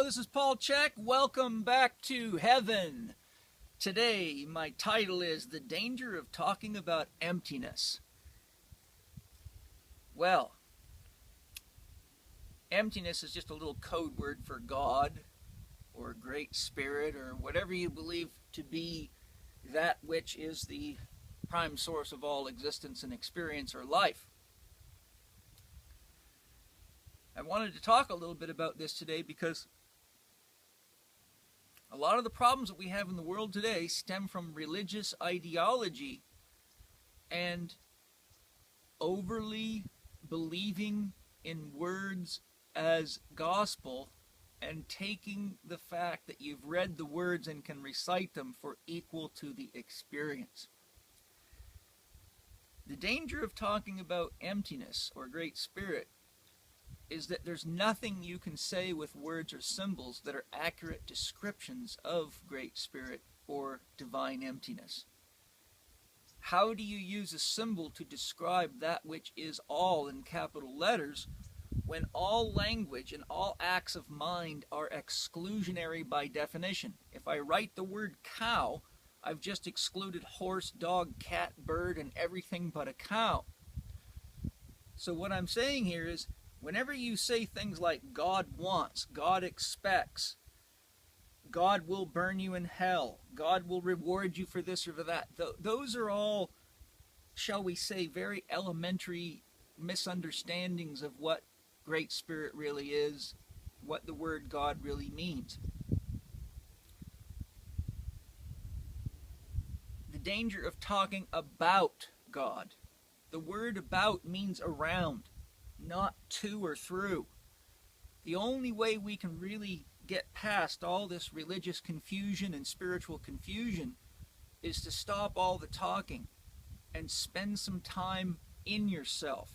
Hello, this is Paul Chek. Welcome back to heaven. Today, my title is The Danger of Talking About Emptiness. Well, emptiness is just a little code word for God or Great Spirit or whatever you believe to be that which is the prime source of all existence and experience or life. I wanted to talk a little bit about this today because a lot of the problems that we have in the world today stem from religious ideology and overly believing in words as gospel and taking the fact that you've read the words and can recite them for equal to the experience. The danger of talking about emptiness or Great Spirit is that there's nothing you can say with words or symbols that are accurate descriptions of Great Spirit or divine emptiness. How do you use a symbol to describe that which is all in capital letters when all language and all acts of mind are exclusionary by definition? If I write the word cow, I've just excluded horse, dog, cat, bird, and everything but a cow. So what I'm saying here is, whenever you say things like God wants, God expects, God will burn you in hell, God will reward you for this or for that, those are all, shall we say, very elementary misunderstandings of what Great Spirit really is, what the word God really means. The danger of talking about God. The word about means around, not to or through. The only way we can really get past all this religious confusion and spiritual confusion is to stop all the talking and spend some time in yourself.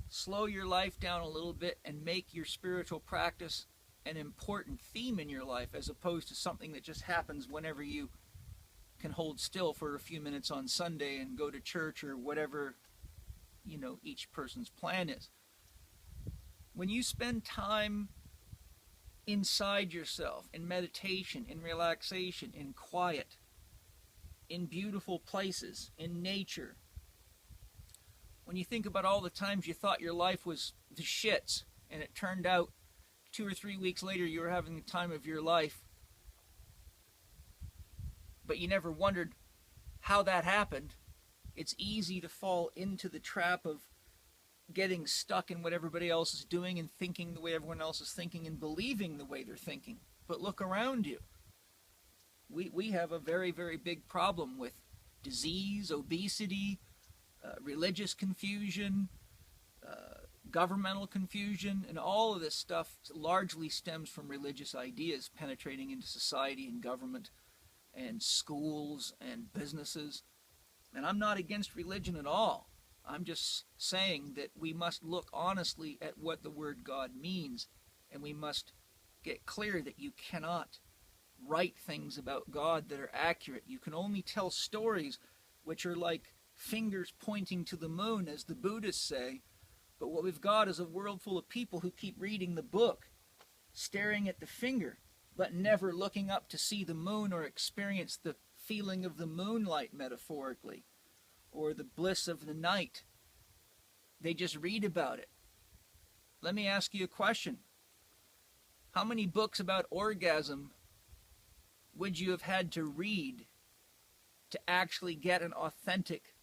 Slow your life down a little bit and make your spiritual practice an important theme in your life as opposed to something that just happens whenever you can hold still for a few minutes on Sunday and go to church or whatever each person's plan is. When you spend time inside yourself, in meditation, in relaxation, in quiet, in beautiful places, in nature, when you think about all the times you thought your life was the shits and it turned out 2 or 3 weeks later you were having the time of your life, but you never wondered how that happened, it's easy to fall into the trap of getting stuck in what everybody else is doing and thinking the way everyone else is thinking and believing the way they're thinking. But look around you. We have a very, very big problem with disease, obesity, religious confusion, governmental confusion, and all of this stuff largely stems from religious ideas penetrating into society and government and schools and businesses. And I'm not against religion at all. I'm just saying that we must look honestly at what the word God means, and we must get clear that you cannot write things about God that are accurate. You can only tell stories which are like fingers pointing to the moon, as the Buddhists say, but what we've got is a world full of people who keep reading the book, staring at the finger, but never looking up to see the moon or experience the feeling of the moonlight metaphorically, or the bliss of the night. They just read about it. Let me ask you a question. How many books about orgasm would you have had to read to actually get an authentic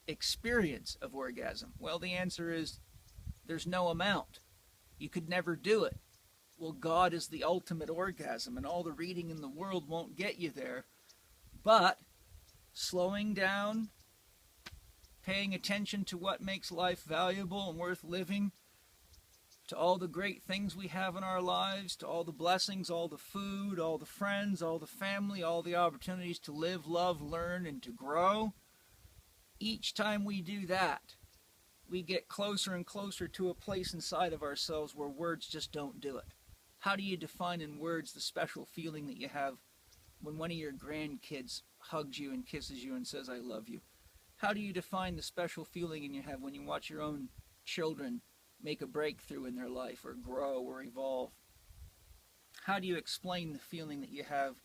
experience of orgasm? Well, the answer is there's no amount. You could never do it. Well, God is the ultimate orgasm, and all the reading in the world won't get you there. But slowing down, paying attention to what makes life valuable and worth living, to all the great things we have in our lives, to all the blessings, all the food, all the friends, all the family, all the opportunities to live, love, learn, and to grow. Each time we do that, we get closer and closer to a place inside of ourselves where words just don't do it. How do you define in words the special feeling that you have when one of your grandkids hugs you and kisses you and says, "I love you"? How do you define the special feeling you have when you watch your own children make a breakthrough in their life or grow or evolve? How do you explain the feeling that you have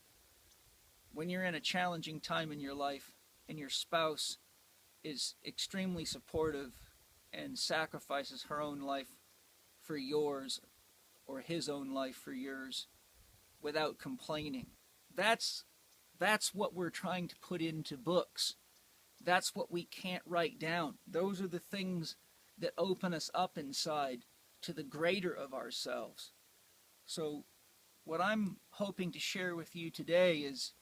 when you're in a challenging time in your life and your spouse is extremely supportive and sacrifices her own life for yours or his own life for yours without complaining? That's what we're trying to put into books. That's what we can't write down. Those are the things that open us up inside to the greater of ourselves. So what I'm hoping to share with you today is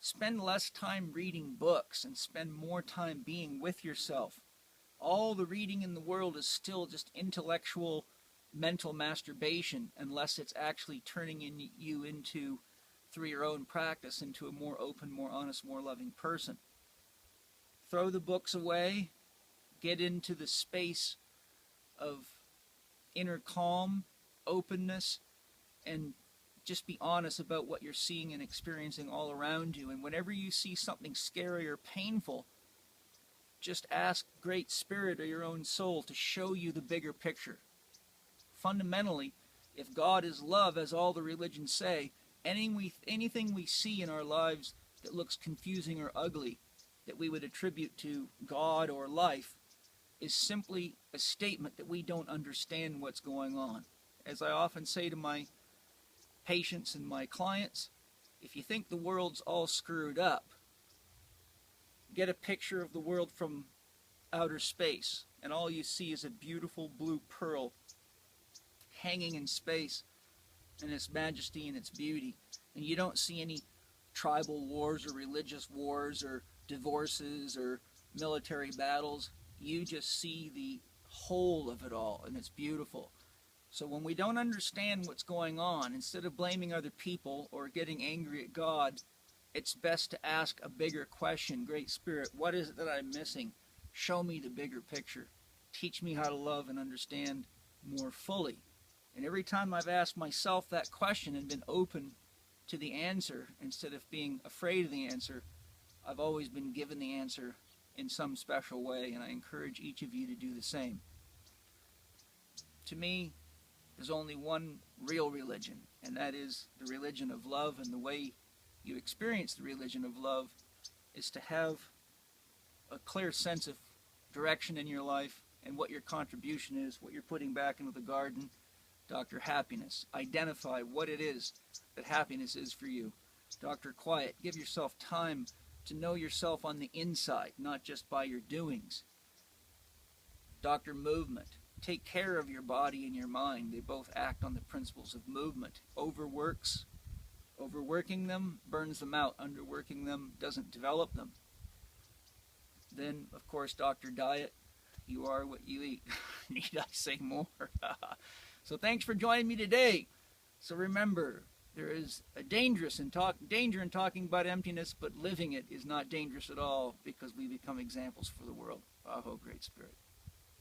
spend less time reading books and spend more time being with yourself. All the reading in the world is still just intellectual, mental masturbation unless it's actually turning you into, through your own practice, into a more open, more honest, more loving person. Throw the books away. Get into the space of inner calm, openness, and just be honest about what you're seeing and experiencing all around you. And whenever you see something scary or painful, just ask Great Spirit or your own soul to show you the bigger picture. Fundamentally, if God is love, as all the religions say, anything we see in our lives that looks confusing or ugly that we would attribute to God or life is simply a statement that we don't understand what's going on. As I often say to my patients and my clients, if you think the world's all screwed up, get a picture of the world from outer space, and all you see is a beautiful blue pearl hanging in space in its majesty and its beauty. And you don't see any tribal wars or religious wars or divorces or military battles. You just see the whole of it all, and it's beautiful. So when we don't understand what's going on, instead of blaming other people or getting angry at God, it's best to ask a bigger question. Great Spirit, what is it that I'm missing? Show me the bigger picture. Teach me how to love and understand more fully. And every time I've asked myself that question and been open to the answer instead of being afraid of the answer, I've always been given the answer in some special way, and I encourage each of you to do the same. To me, there's only one real religion, and that is the religion of love. And the way you experience the religion of love is to have a clear sense of direction in your life and what your contribution is, what you're putting back into the garden. Dr. Happiness, identify what it is that happiness is for you. Dr. Quiet, give yourself time to know yourself on the inside, not just by your doings. Dr. Movement, take care of your body and your mind. They both act on the principles of movement. Overworking them burns them out. Underworking them doesn't develop them. Then, of course, Dr. Diet, you are what you eat. Need I say more? So thanks for joining me today. So remember, there is a danger in talking about emptiness, but living it is not dangerous at all, because we become examples for the world. Aho, Great Spirit.